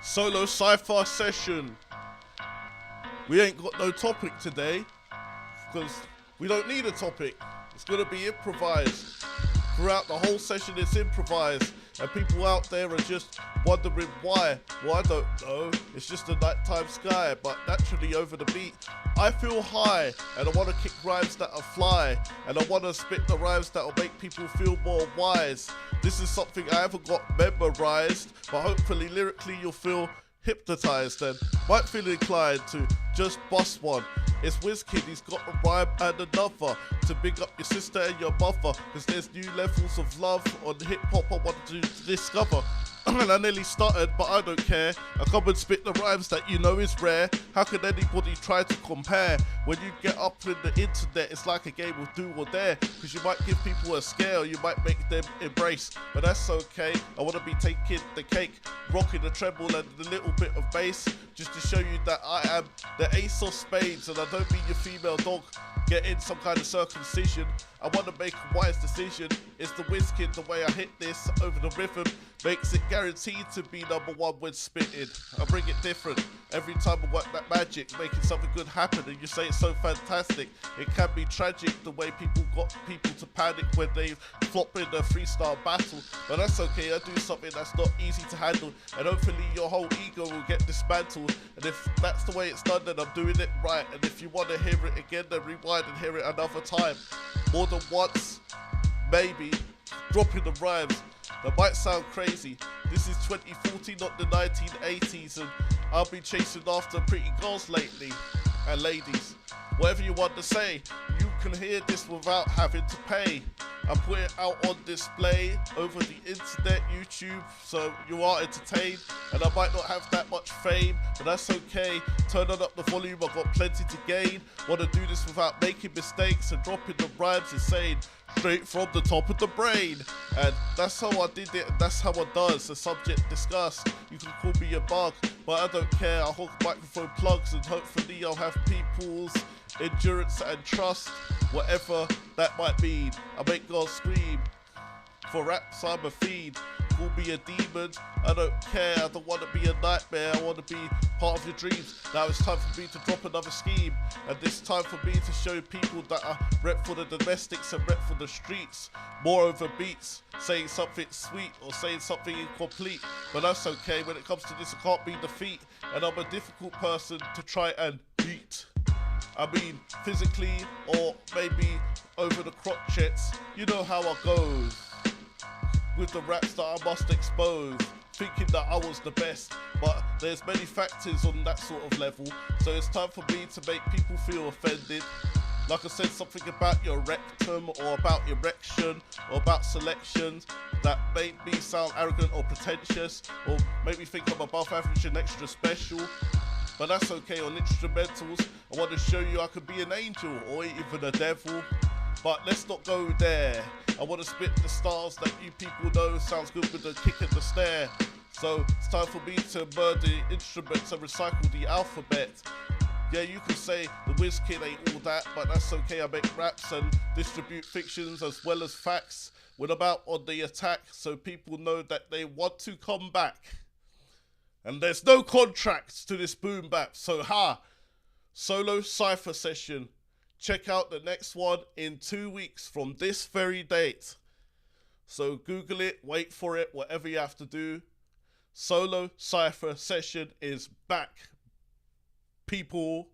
Solo Scyther session. We ain't got no topic today because we don't need a topic. It's gonna be improvised. Throughout the whole session it's improvised, and people out there are just wondering why. Well, I don't know. It's just a nighttime sky, but naturally over the beat I feel high, and I want to kick rhymes that'll fly, and I want to spit the rhymes that'll make people feel more wise. This is something I haven't got memorized, but hopefully lyrically you'll feel hypnotized and might feel inclined to just bust one. It's WizKid, he's got a rhyme and another to big up your sister and your mother, cause there's new levels of love on hip hop I want to discover. And I nearly stuttered, but I don't care. I come and spit the rhymes that you know is rare. How can anybody try to compare? When you get up in the internet, it's like a game of do or dare, cause you might give people a scare or you might make them embrace, but that's okay. I want to be taking the cake, rocking the treble and a little bit of bass, just to show you that I am the ace of spades, and I don't mean your female dog getting some kind of circumcision. I want to make a wise decision. It's the WizKid, the way I hit this over the rhythm makes it guaranteed to be number one when spitting. I bring it different every time I work that magic, making something good happen, and you say it's so fantastic. It can be tragic the way people got people to panic when they flop in a freestyle battle, but that's okay. I do something that's not easy to handle, and hopefully your whole ego will get dismantled. And if that's the way it's done, then I'm doing it right. And if you want to hear it again, then rewind and hear it another time, more than once, maybe. Dropping the rhymes that might sound crazy. This is 2014, not the 1980s, and I've been chasing after pretty girls lately, and ladies, whatever you want to say, you can hear this without having to pay. I put it out on display over the internet, YouTube, so you are entertained, and I might not have that much fame, but that's okay. Turn on up the volume, I've got plenty to gain. Want to do this without making mistakes, and dropping the rhymes insane, straight from the top of the brain. And that's how I did it, and that's how I does. The subject discussed, you can call me a bug, but I don't care. I'll hold microphone plugs, and hopefully I'll have people's endurance and trust, whatever that might mean. I make God scream. For raps I'm a fiend. Call me a demon, I don't care. I don't want to be a nightmare, I want to be part of your dreams. Now it's time for me to drop another scheme, and this time for me to show people that I rep for the domestics and rep for the streets. More over beats, saying something sweet or saying something incomplete, but that's okay. When it comes to this, I can't be defeat, and I'm a difficult person to try and beat. I mean physically or maybe over the crotchets. You know how I goes with the raps that I must expose, thinking that I was the best, but there's many factors on that sort of level, so it's time for me to make people feel offended. Like I said, something about your rectum or about erection or about selections that made me sound arrogant or pretentious, or make me think I'm above average and extra special. But that's okay. On instrumentals, I want to show you I could be an angel or even a devil. But let's not go there. I want to spit the stars that you people know sounds good with the kick and the snare. So it's time for me to burn the instruments and recycle the alphabet. Yeah, you can say the WizKid ain't all that, but that's okay. I make raps and distribute fictions as well as facts when I'm out on the attack, so people know that they want to come back. And there's no contracts to this boom bap, so Solo Scyther session. Check out the next one in 2 weeks from this very date. So Google it, wait for it, whatever you have to do. Solo Scyther session is back, people.